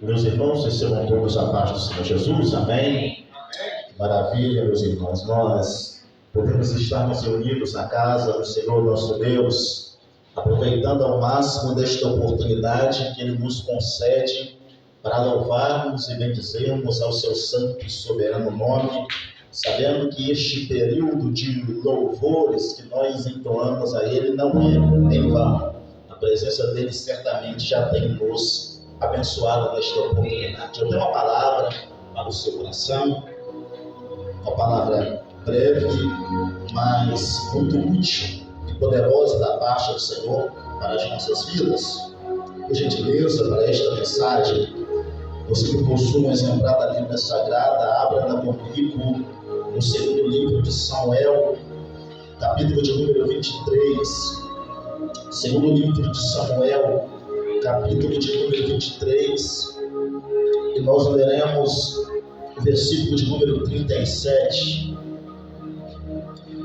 Meus irmãos, recebam todos a paz do Senhor Jesus, amém? Maravilha, meus irmãos, nós podemos estarmos reunidos na casa do Senhor nosso Deus, aproveitando ao máximo desta oportunidade que Ele nos concede para louvarmos e bendizermos ao seu santo e soberano nome, sabendo que este período de louvores que nós entoamos a Ele não é em vão. A presença dele certamente já tem nos abençoado nesta oportunidade. Eu tenho uma palavra para o seu coração, uma palavra breve, mas muito útil e poderosa da parte do Senhor para as nossas vidas. Por gentileza, para esta mensagem, você que possui um exemplar da Bíblia Sagrada, abra comigo no segundo livro de Samuel, capítulo de número 23. Segundo livro de Samuel, capítulo de número 23, e nós leremos o versículo de número 37.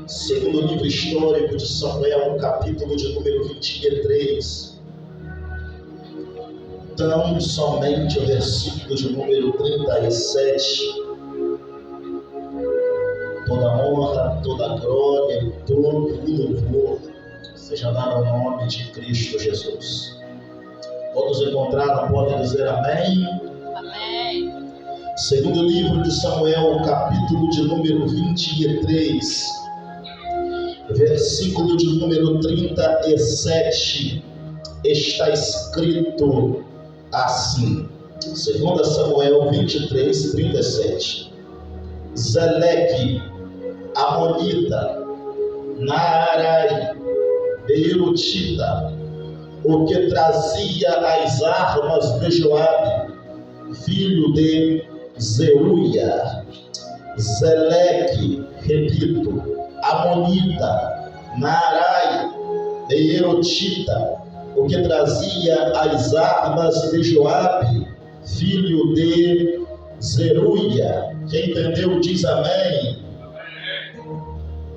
Segundo livro histórico de Samuel, capítulo de número 23. Tão somente o versículo de número 37. Toda honra, toda glória e todo louvor seja dado ao nome de Cristo Jesus. Todos encontraram, podem dizer amém? Amém. Segundo livro de Samuel, capítulo de número 23, versículo de número 37, está escrito assim. 2 Samuel 23, 37. Zeleque, Amonita, Naarai, Beerotita, o que trazia as armas de Joabe, filho de Zeruia. Zeleque, repito, Amonita, Naarai, Beerotita, o que trazia as armas de Joabe, filho de Zeruia. Quem entendeu diz amém.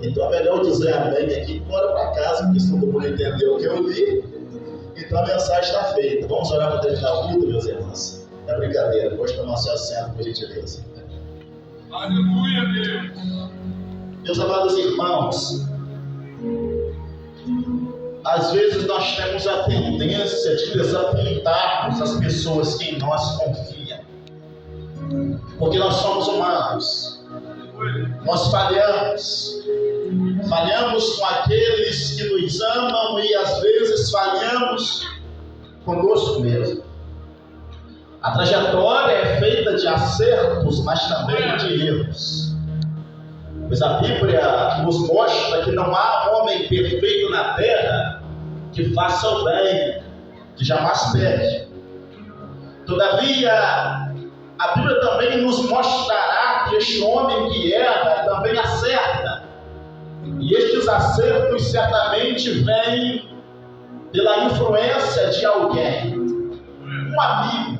Então é melhor dizer amém aqui, bora para casa, porque se todo mundo entendeu o que eu li, então a mensagem está feita. Vamos orar para terminar o culto, meus irmãos? É brincadeira, pode tomar seu assento, por gentileza. Aleluia, Deus. Meus amados irmãos, às vezes nós temos a tendência de desapontarmos as pessoas que em nós confiam, porque nós somos humanos, nós falhamos com aqueles que nos amam e às vezes falhamos conosco mesmo. A trajetória é feita de acertos, mas também de erros. Pois a Bíblia nos mostra que não há homem perfeito na terra que faça o bem, que jamais peque. Todavia, a Bíblia também nos mostrará que este homem que erra também acerta. E estes acertos certamente vêm pela influência de alguém, um amigo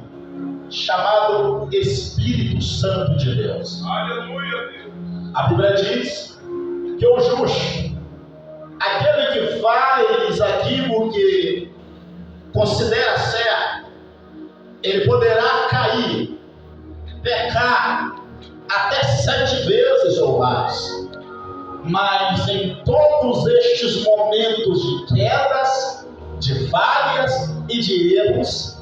chamado Espírito Santo de Deus. Aleluia, Deus. A Bíblia diz que o justo, aquele que faz aquilo que considera certo, ele poderá cair, pecar até 7 vezes ou mais. Mas em todos estes momentos de quedas, de falhas e de erros,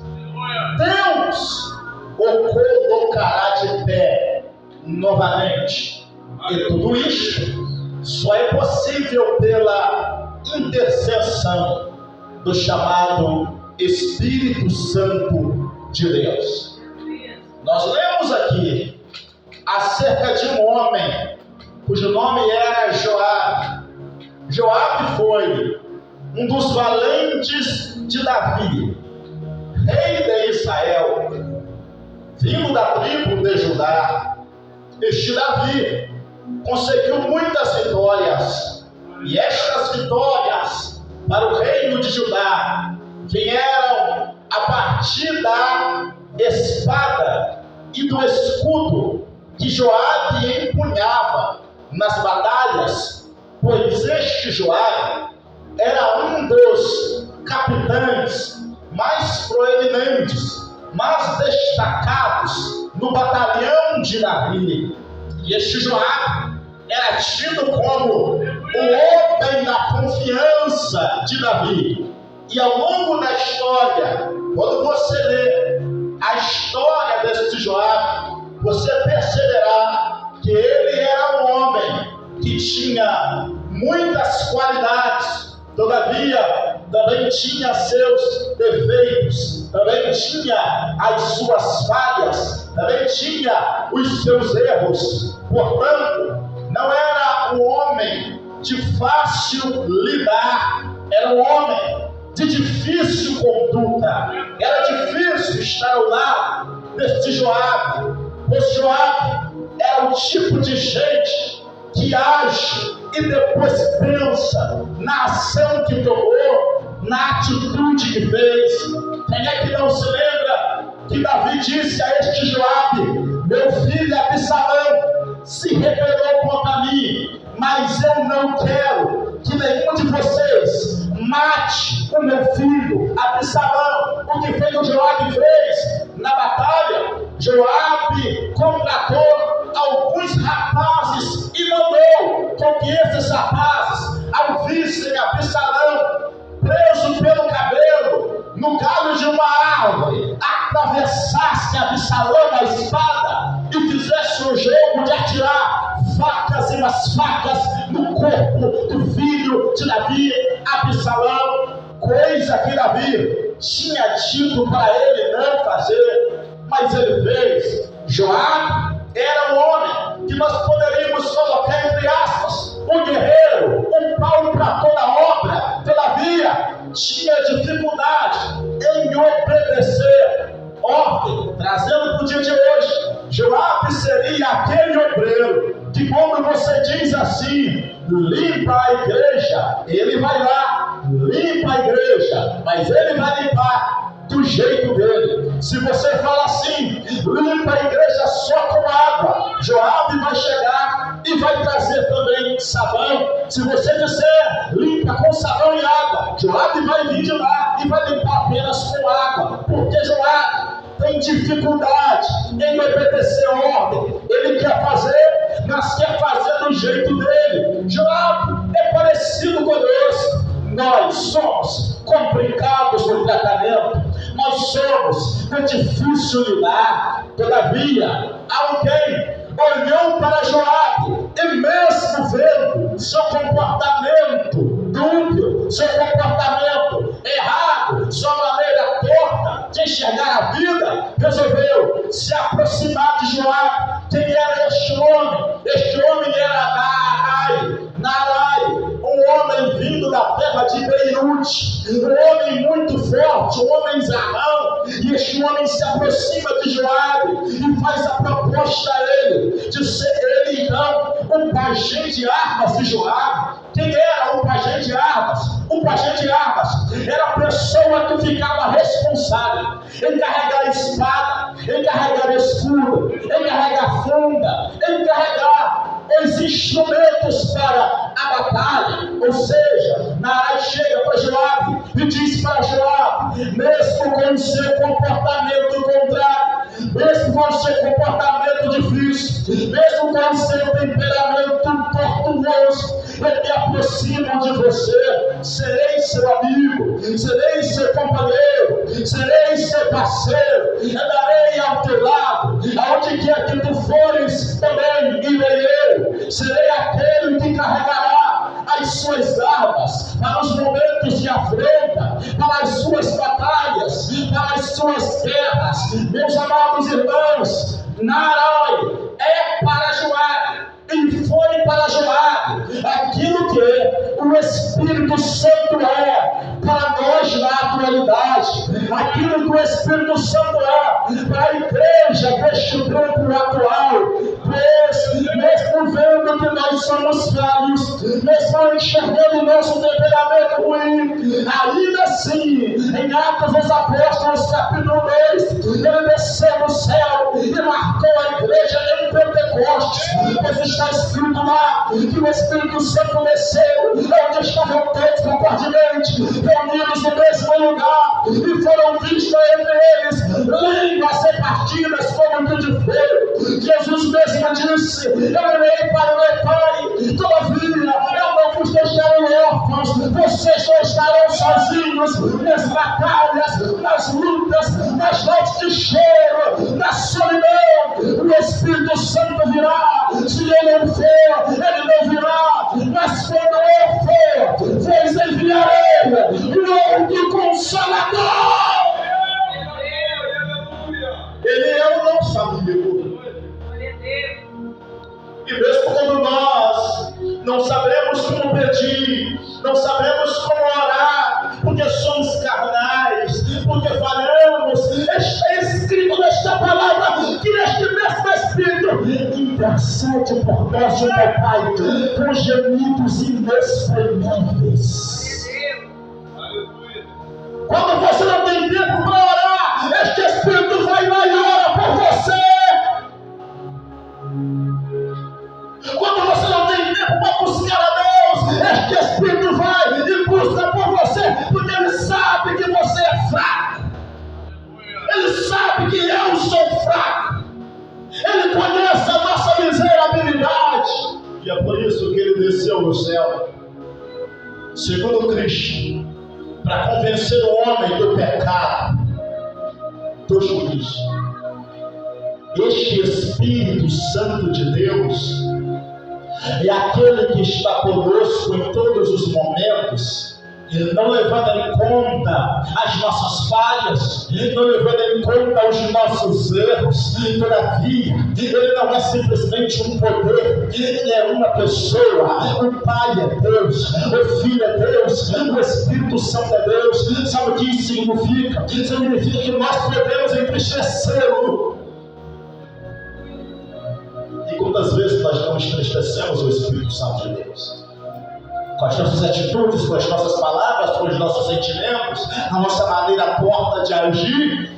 Deus o colocará de pé novamente. E tudo isto só é possível pela intercessão do chamado Espírito Santo de Deus. Nós lemos aqui acerca de um homem cujo nome era Joabe. Joabe foi um dos valentes de Davi, rei de Israel, vindo da tribo de Judá. Este Davi conseguiu muitas vitórias, e estas vitórias para o reino de Judá vieram a partir da espada e do escudo que Joabe empunhava nas batalhas, pois este Joabe era um dos capitães mais proeminentes mais destacados no batalhão de Davi. E este Joabe era tido como o homem da confiança de Davi. E ao longo da história, quando você lê a história deste Joabe, você perceberá que ele era um homem que tinha muitas qualidades, todavia também tinha seus defeitos, também tinha as suas falhas, também tinha os seus erros. Portanto, não era um homem de fácil lidar, era um homem de difícil conduta. Era difícil estar ao lado deste Joabe, pois Joabe era o tipo de gente que age e depois pensa na ação que tomou, na atitude que fez. Quem é que não se lembra que Davi disse a este Joabe: meu filho Absalão se rebelou contra mim, mas eu não quero que nenhum de vocês mate o meu filho Absalão. O que fez o Joabe fez na batalha? Joabe contratou alguns rapazes e mandou com que esses rapazes, ao vissem Absalão preso pelo cabelo no galho de uma árvore, atravessasse Absalão a espada e fizesse um jogo de atirar facas e mais facas no corpo do filho de Davi, Absalão, coisa que Davi tinha dito para ele não fazer, mas ele fez. Joabe era um homem que nós poderíamos colocar entre aspas, um guerreiro, um pau para toda obra, todavia tinha dificuldade em obedecer ordem. Trazendo para o dia de hoje, Joabe seria aquele obreiro que, quando você diz assim, limpa a igreja, ele vai lá, limpa a igreja, mas ele vai limpar do jeito dele. Se você fala assim, limpa a igreja só com água, Joabe vai chegar e vai trazer também sabão. Se você disser, limpa com sabão e água, Joabe vai vir de lá e vai limpar apenas com água, porque Joabe tem dificuldade em obedecer ordem. Ele quer fazer, mas quer fazer do jeito dele. Joabe é parecido conosco. Nós somos complicados no tratamento, nós somos de difícil lidar. Todavia, alguém olhou para Joabe e, mesmo vendo seu comportamento dúbio, seu comportamento errado, sua maneira torta de enxergar a vida, resolveu se aproximar de Joabe. Quem era este homem? Este homem era Naarai, um homem vindo da terra de Beirute, um homem muito forte, um homem zarrão. E este homem se aproxima de Joabe e faz a proposta a ele de ser ele então o pajem de armas de Joabe. Quem era o pajem de armas? O pajem de armas era a pessoa que ficava responsável em carregar a espada, em carregar escudo, em carregar funda, em carregar os instrumentos para a batalha. Ou seja, Naarai chega para Joabe e diz para Joabe, mesmo com o seu comportamento contrário, mesmo com o seu comportamento difícil, mesmo com o seu temperamento tortuoso, eu me aproximo de você, serei seu amigo, serei seu companheiro, serei seu parceiro, andarei ao teu lado, aonde quer que tu fores, também irei eu, serei aquele que carregará as suas armas para os momentos de afronta, para as suas batalhas, para as suas guerras. Meus amados irmãos, Naarai é para Joabe e foi para Joabe aquilo que o Espírito Santo é para nós na atualidade, aquilo que o Espírito Santo é para a igreja deste tempo atual. Pois, mesmo vendo que nós nós somos falhos, mesmo enxergando o nosso temperamento ruim, ainda assim, em Atos dos Apóstolos, capítulo 2, ele desceu do céu e marcou a igreja em Pentecostes, pois está escrito lá que o Espírito Santo desceu, onde estavam todos concordemente, reunidos no mesmo lugar, e foram vistas entre eles línguas repartidas como que de fogo. Jesus mesmo disse: eu irei para o meu Pai, todavia eu não vos deixarei órfãos, vocês não estarão sozinhos nas batalhas, nas lutas, nas noites de choro, na solidão. O Espírito Santo virá, se ele não for, ele não virá, mas quando eu for, vos enviarei o outro Consolador. Ele é o nosso amigo. E mesmo quando nós não sabemos como pedir, não sabemos como orar, porque somos carnais, porque falhamos, está escrito nesta palavra que este mesmo Espírito intercede por nós, o meu Pai, com gemidos inexprimíveis. Quando você não tem tempo para orar, este Espírito vai lá e ora por você. Quando você não tem tempo para buscar a Deus, este Espírito vai e busca por você, porque ele sabe que você é fraco. Ele sabe que eu sou fraco. Ele conhece a nossa miserabilidade. E é por isso que ele desceu do céu, segundo Cristo, para convencer o homem do pecado, do juízo. Este Espírito Santo de Deus é aquele que está conosco em todos os momentos, não levando em conta as nossas falhas, não levando em conta os nossos erros. Todavia, ele não é simplesmente um poder, ele é uma pessoa. O Pai é Deus, o Filho é Deus, o Espírito Santo é Deus. Sabe o que isso significa? Significa que nós podemos entristecê-lo. E quantas vezes nós não entristecemos o Espírito Santo de Deus? Com as nossas atitudes, com as nossas palavras, com os nossos sentimentos, a nossa maneira torta de agir,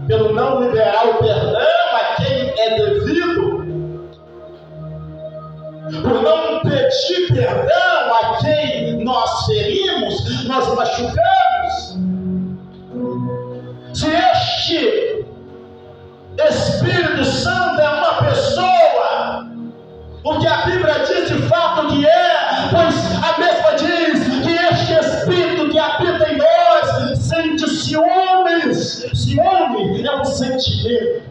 pelo não liberar o perdão a quem é devido, por não pedir perdão a quem nós ferimos, nós machucamos. Se este Espírito Santo é uma pessoa, o que a Bíblia diz de fato que é, pois a mesma diz que este Espírito que habita em nós sente ciúmes. Ciúme é um sentimento,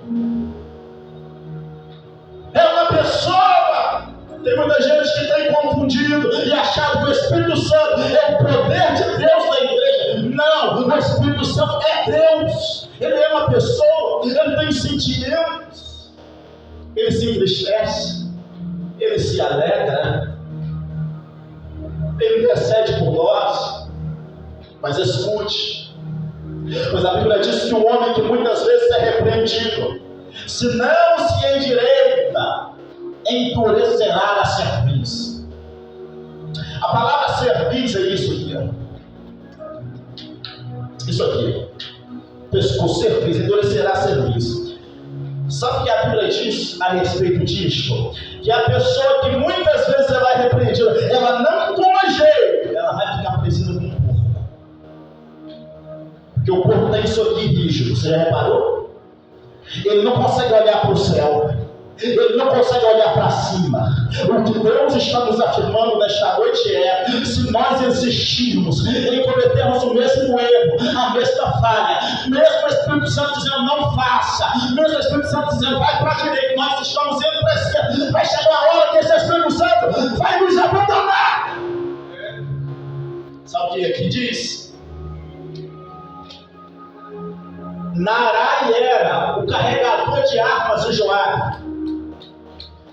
é uma pessoa. Tem muita gente que tem confundido e achado que o Espírito Santo é o poder de Deus na igreja. Não, o Espírito Santo é Deus. Ele é uma pessoa, ele tem sentimentos, ele se entristece, ele se alegra, ele intercede por nós. Mas escute, pois a Bíblia diz que o homem que muitas vezes é repreendido, se não se endireita, endurecerá a cerviz. A palavra cerviz é isso aqui, isso aqui, pescoço, cerviz, endurecerá a cerviz. Sabe o que a Bíblia diz a respeito disto? Que a pessoa que muitas vezes ela é repreendida, ela não toma jeito, ela vai ficar parecida com um porco. Porque o porco tem isso aqui rígido, você já reparou? Ele não consegue olhar para o céu, ele não consegue olhar para cima. O que Deus está nos afirmando nesta noite é: se nós insistirmos em cometermos o mesmo erro, a mesma falha, mesmo o Espírito Santo dizendo não faça, mesmo o Espírito Santo dizendo vai para a direita, nós estamos indo para a esquerda, vai chegar a hora que esse Espírito Santo vai nos abandonar. Sabe o que aqui diz? Narai era o carregador de armas de Joabe.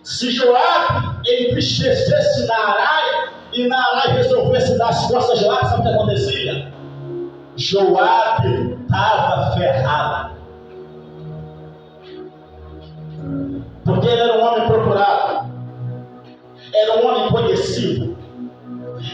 Se Joabe entristecesse Narai e Narai resolvesse dar as costas a Joabe, sabe o que acontecia? Joabe estava ferrado, porque ele era um homem procurado. era um homem conhecido.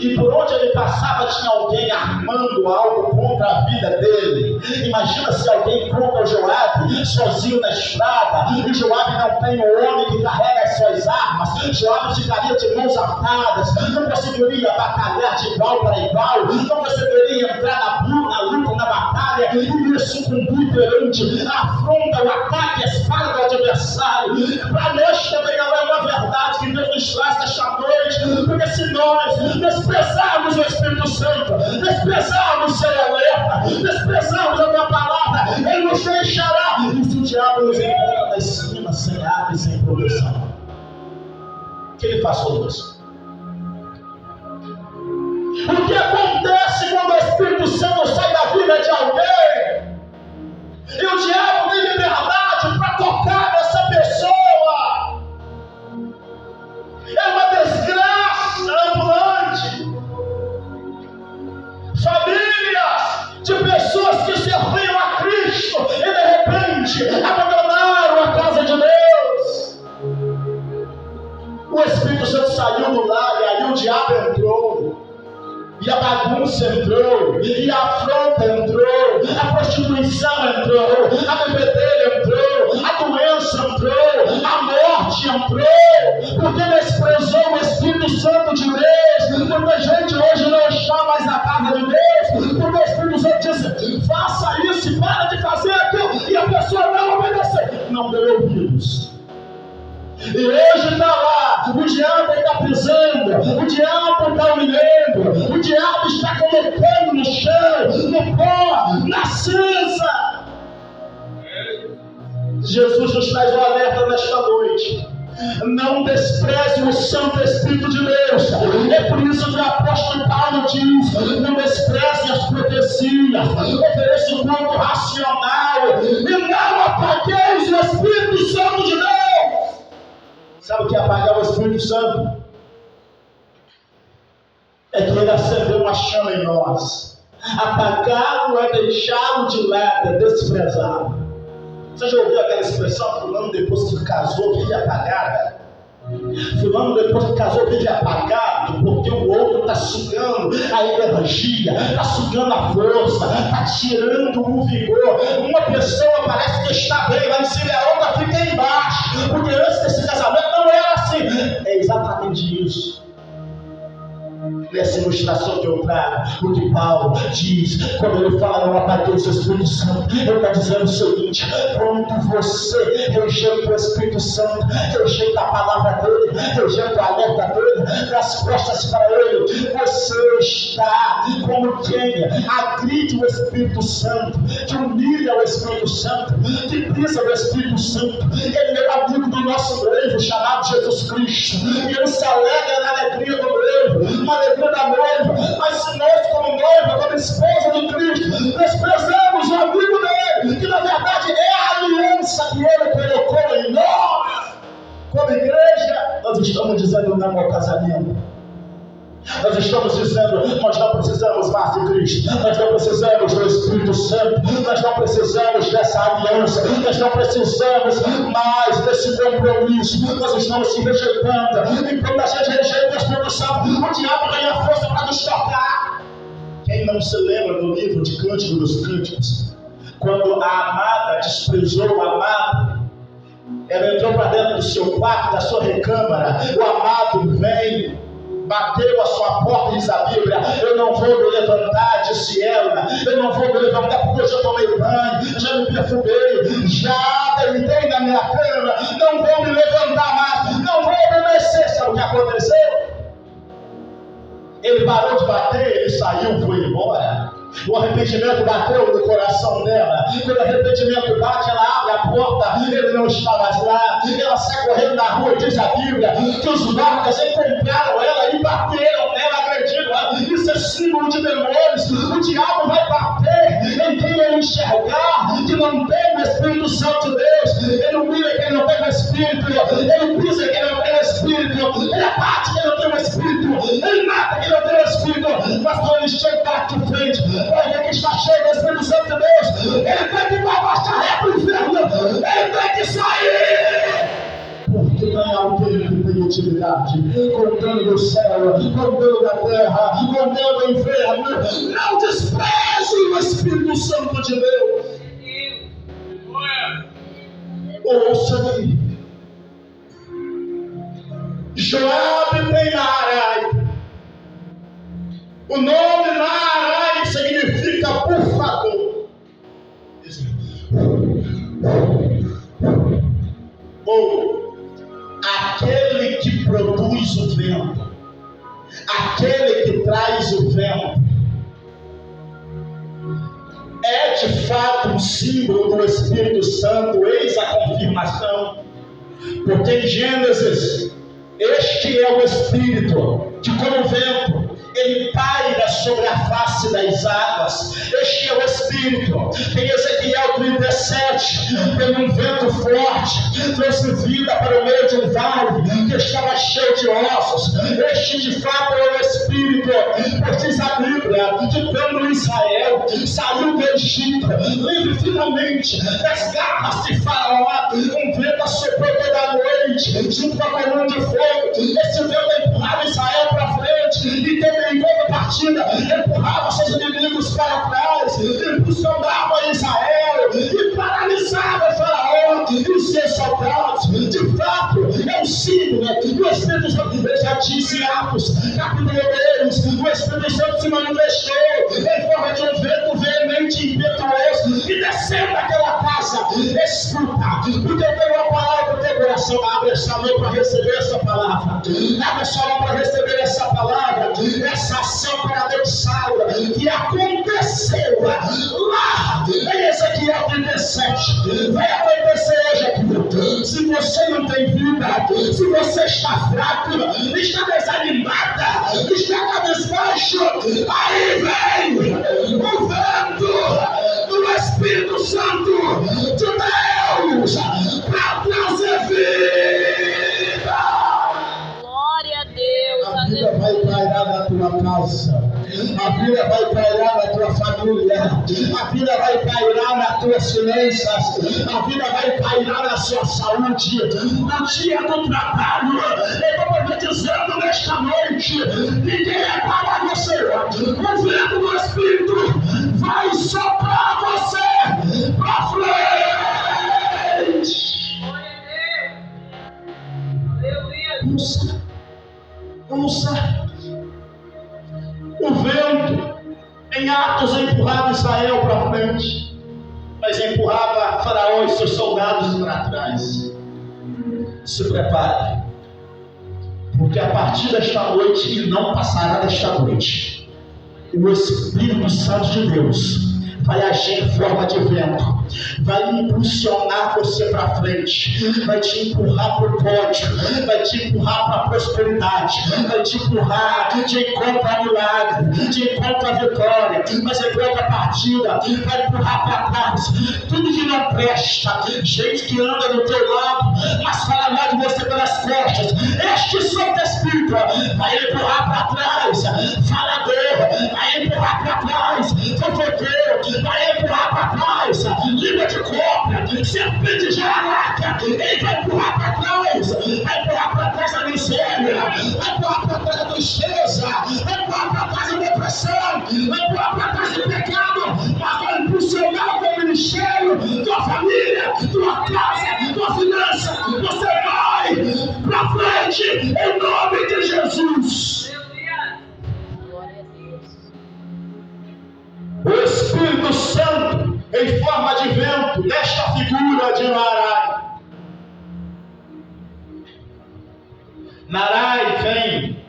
E por onde ele passava tinha alguém armando algo contra a vida dele. Imagina se alguém contra o Joabe sozinho na estrada, e Joabe não tem um homem que carrega as suas armas. Joabe ficaria de mãos atadas, não conseguiria batalhar de igual para igual, não conseguiria entrar na luta, na batalha, e iria sucumbir perante a afronta, o ataque, a espada do adversário. Para nós também não é uma verdade que Deus nos traz nesta noite, porque se nós desprezarmos o Espírito Santo, desprezarmos ser alerta, desprezarmos a tua palavra, ele nos deixará. E se o diabo nos encontra na esquina, sem água e sem proteção, o que ele faz conosco? O que acontece quando o Espírito Santo sai da vida de alguém e o diabo tem liberdade para tocar nessa pessoa? É uma desgraça ambulante. Famílias de pessoas que serviam a Cristo e de repente abandonaram a casa de Deus. O Espírito Santo saiu do lar e aí o diabo entrou. E a bagunça entrou, e a afronta entrou, a prostituição entrou, a bebedeira entrou, a doença entrou, a morte entrou, porque desprezou o Espírito Santo de Deus. Muita gente hoje não está mais na casa de Deus, porque o Espírito Santo disse: faça isso e para de fazer aquilo, e a pessoa não obedeceu, não deu ouvidos. E hoje está lá, o diabo está pisando, o diabo está humilhando, o diabo está colocando no chão, no pó, na cinza. Jesus nos traz um alerta nesta noite: não despreze o Santo Espírito de Deus. É por isso que o apóstolo Paulo diz: não despreze as profecias, ofereça o culto racional e não apagueis o Espírito Santo de Deus. Sabe o que é apagar o Espírito Santo? É que ele acendeu uma chama em nós. Apagá-lo é deixá-lo de lado, é desprezá-lo. Você já ouviu aquela expressão: fulano depois que casou vive apagada? Fulano depois que casou vive apagado, porque o outro está sugando a energia, está sugando a força, está tirando o vigor. Uma pessoa parece que está bem lá em cima e a outra fica embaixo, porque antes desse casamento não era assim. É exatamente isso. Nessa ilustração que eu trago, o que Paulo diz, quando ele fala não apagueis o Espírito Santo, ele está dizendo o seguinte: quando você rejeita o Espírito Santo, rejeita a palavra dele, rejeita o alerta dele, das costas para ele, você está como quem agride o Espírito Santo, que humilha o Espírito Santo, que pisa o Espírito Santo. Ele é o amigo do nosso noivo chamado Jesus Cristo, e ele se alegra na alegria do noivo, na alegria da noiva. Mas se nós, como noiva, como esposa de Cristo, desprezamos o amigo dele, que na verdade é a aliança que ele colocou em nós, como igreja, nós estamos dizendo não ao casamento. Nós estamos dizendo: nós não precisamos mais de Cristo, nós não precisamos do Espírito Santo, nós não precisamos dessa aliança, nós não precisamos mais desse compromisso. Nós estamos se rejeitando. Enquanto a gente rejeita o Espírito Santo, o diabo ganha força para nos tocar. Quem não se lembra do livro de Cântico dos Cânticos, quando a amada desprezou o amado, ela entrou para dentro do seu quarto, da sua recâmara, o amado vem, bateu a sua porta, diz a Bíblia: eu não vou me levantar, disse ela, eu não vou me levantar porque eu já tomei banho, já me perfumei, já deitei na minha cama, não vou me levantar mais, não vou obedecer. Sabe o que aconteceu? Ele parou de bater, ele saiu, foi embora. O arrependimento bateu no coração dela. Quando o arrependimento bate, ela abre a porta, ele não está mais lá. Ela sai correndo na rua e diz a Bíblia que os guardas encontraram ela e bateram nela, agrediram ela. Isso é símbolo de demônios. O diabo vai bater em quem ele enxergar que não tem o Espírito Santo de Deus. Ele humilha quem não tem o Espírito, ele pisa quem não tem o Espírito, ele abate quem não tem o Espírito, ele mata quem não tem o Espírito. Mas quando ele chega aqui de frente, olha que está cheio do Espírito Santo de Deus, ele tem que baixar ré para o inferno, ele tem que sair, porque não é algo que ele tem utilidade. tempestade, com o dano do céu, com o dano da terra, com o dano do inferno. Não despreze o Espírito Santo de Deus. Ouça-me. Joabe tem Naarai. O nome Naarai significa bufador. Ou aquele que produz o vento, aquele que traz o vento. É de fato um símbolo do Espírito Santo, eis a confirmação. Porque em Gênesis, este é o Espírito que, como vento, ele paira sobre a face das águas. Este é o Espírito que em Ezequiel 37, pelo um vento forte, trouxe vida para o meio de um vale que estava cheio de ossos. Este de fato é o Espírito, pois diz a Bíblia que quando Israel saiu do Egito, livre finalmente das garras de Faraó, um vento assoprou toda a noite, junto com a coluna de fogo. Esse vento empurrava Israel para frente e também em contrapartida empurrava seus inimigos para trás, impulsionava Israel e paralisava Faraó e os seus soldados. De fato, é um símbolo do Espírito Santo. Eu já disse em Atos, capítulo 2, o Espírito Santo se manifestou em forma de um vento veemente e impetuoso e descendo daquela casa. Escuta, porque eu tenho uma palavra no teu coração. Abre essa mão para receber essa palavra. Abre essa mão para receber essa palavra. Essa ação paradoxal que aconteceu lá em Ezequiel 37 vai acontecer hoje aqui. Se você não tem vida, se você está fraco, está desanimada, está cabisbaixo, aí vem o vento do Espírito Santo de Deus para trazer vida. Glória a Deus. A vida vai pairar na tua casa, a vida vai pairar na tua família, a vida vai pairar nas tuas finanças, a vida vai pairar na sua saúde, no dia do trabalho. Eu estou profetizando nesta noite: ninguém é para você, o vento do Espírito vai soprar você para frente. Ouça. O vento em Atos empurrava Israel para frente, mas empurrava Faraó e seus soldados para trás. Se prepare, porque a partir desta noite, e não passará desta noite, o Espírito Santo de Deus vai agir em forma de vento, vai impulsionar você para frente, vai te empurrar para o pódio, vai te empurrar para a prosperidade, vai te empurrar de encontro a milagre, de encontro a vitória, mas em contrapartida vai empurrar para trás tudo que não presta, gente que anda do teu lado, mas fala mal de você pelas costas. Este Santo Espírito vai empurrar para trás falador, vai empurrar para trás fofoqueiro, vai empurrar para trás língua de cobra, serpente de araca. Ele vai empurrar para trás, vai empurrar para trás a miséria, vai empurrar para trás a tristeza, vai empurrar para trás a depressão, vai empurrar para trás o pecado, mas vai impulsionar o teu ministério, tua família, tua casa, tua finança. Você vai para frente em nome de Jesus. O Espírito Santo em forma de vento, nesta figura de Naarai. Naarai vem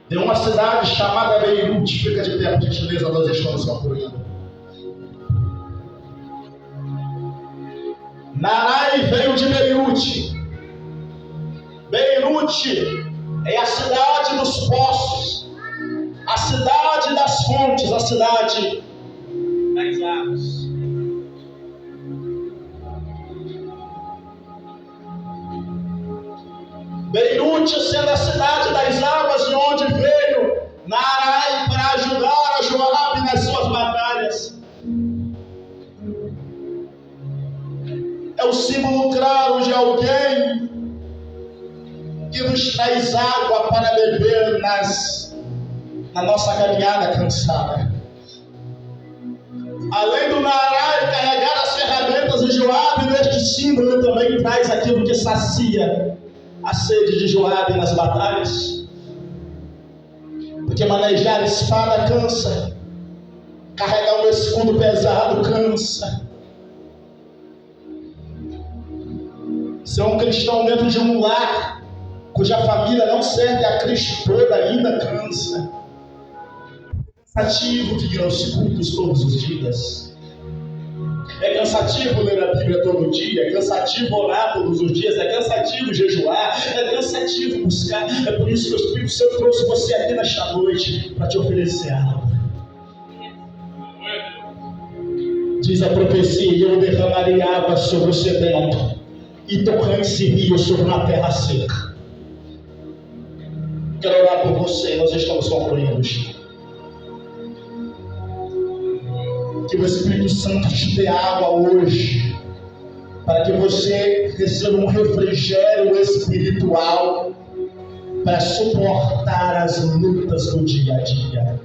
de uma cidade chamada Beirute. Fica de pé, por gentileza, nós estamos concluindo. Naarai veio de Beirute. Beirute é a cidade dos poços, a cidade das fontes, a cidade das águas. Beirute sendo a cidade das águas, de onde veio Naarai para ajudar a Joabe nas suas batalhas. É o símbolo claro de alguém que nos traz água para beber na nossa caminhada cansada. Além do Naarai carregar as ferramentas de Joabe, neste símbolo também traz aquilo que sacia a sede de Joabe nas batalhas. Porque manejar espada cansa, carregar um escudo pesado cansa. Ser um cristão dentro de um lar cuja família não serve a Cristo toda ainda cansa. É cansativo vir aos cultos todos os dias. É cansativo ler a Bíblia todo dia, é cansativo orar todos os dias, é cansativo jejuar, é cansativo buscar. É por isso que o Espírito Santo trouxe você aqui nesta noite para te oferecer água. Diz a profecia: eu derramarei água sobre o sedento e torrentes e rios sobre uma terra seca. Quero orar por você, nós estamos concluindo. Que o Espírito Santo te dê água hoje, para que você receba um refrigério espiritual para suportar as lutas do dia a dia.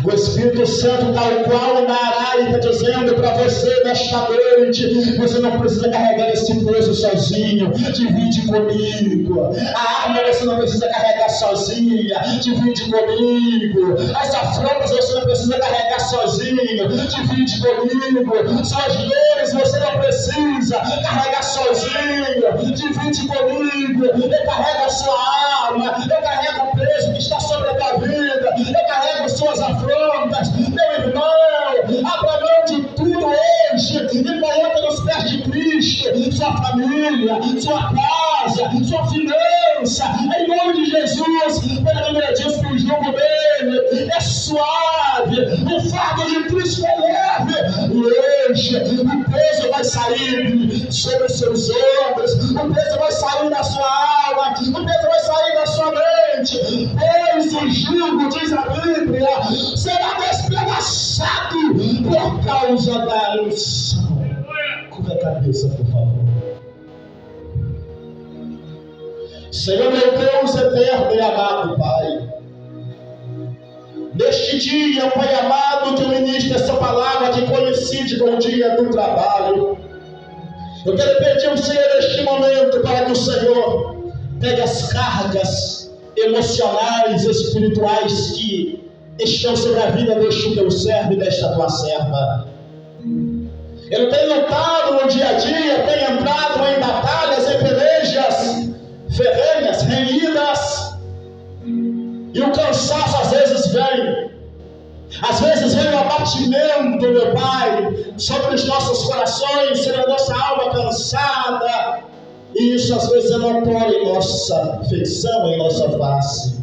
O Espírito Santo, tal qual o Naarai está dizendo para você nesta noite: você não precisa carregar esse peso sozinho, divide comigo. A arma você não precisa carregar sozinha, divide comigo. As afrontas você não precisa carregar sozinho, divide comigo. Suas dores você não precisa carregar sozinho, divide comigo. Eu carrego a sua alma, eu carrego o peso que está sobre a tua vida, eu carrego suas afrontas. Meu irmão, abra mão de tudo hoje e coloca nos pés de Cristo sua família, sua casa, sua finança, em nome de Jesus. Porque a Bíblia diz que o jugo dele é suave, o fardo de Cristo é leve. E hoje o peso vai sair sobre os seus ombros, o peso vai sair da sua alma, o peso vai sair da sua mente. Pois o jugo, diz a Bíblia, será despedaçado por causa da unção. Curva a cabeça, por favor. Senhor meu Deus eterno e amado Pai, neste dia, Pai amado, que eu ministro essa palavra que coincide com o dia do trabalho, eu quero pedir ao Senhor neste momento para que o Senhor pegue as cargas emocionais, espirituais que estão sobre a vida deste teu servo e desta tua serva. Ele tem lutado no dia a dia, tem entrado em batalhas, em pelejas ferrenhas, renhidas, e o cansaço às vezes vem. Às vezes vem o abatimento, meu Pai, sobre os nossos corações, sobre a nossa alma cansada, e isso às vezes é notório em nossa feição, em nossa face.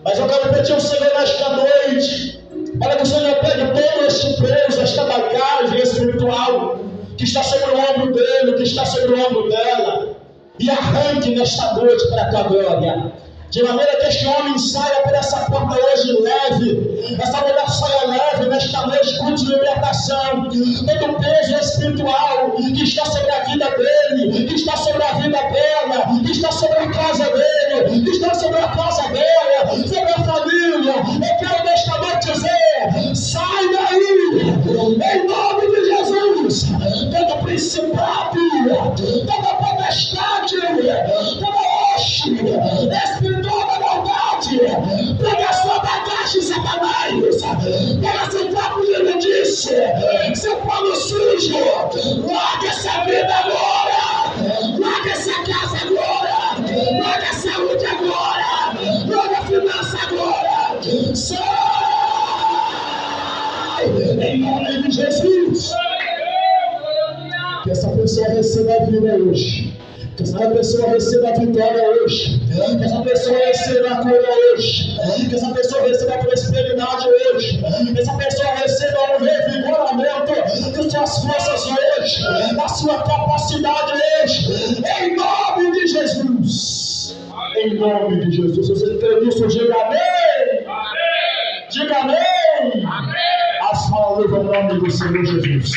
Mas eu quero pedir ao Senhor nesta noite, para que o Senhor pegue todo este peso, esta bagagem espiritual que está sobre o ombro dele, que está sobre o ombro dela, e arranque nesta noite para a tua glória. De maneira que este homem saia por essa porta hoje leve, essa mulher saia leve nesta noite, culto de libertação. Todo o peso espiritual que está sobre a vida dele, que está sobre a vida dela, que está sobre a casa dele, que está sobre a casa dela, sobre a família. Eu quero nesta noite dizer: sai daí, em nome de Jesus. Todo principado, toda potestade, toda hoste espiritual da maldade, pega a sua bagagem, Satanás, pega seu copo de imundice, seu pano sujo, larga essa vida agora, larga essa casa agora, larga a saúde agora, larga a finança agora, sai, em nome de Jesus. Que essa pessoa receba a vida hoje, que essa pessoa receba a vitória hoje, que essa pessoa receba a cura hoje, que essa pessoa receba a prosperidade hoje, que essa pessoa receba um revigoramento de suas forças hoje, da sua capacidade hoje, em nome de Jesus. Em nome de Jesus. Se você crê nisso, diga amém. Diga amém. A sua luva, em nome do Senhor Jesus.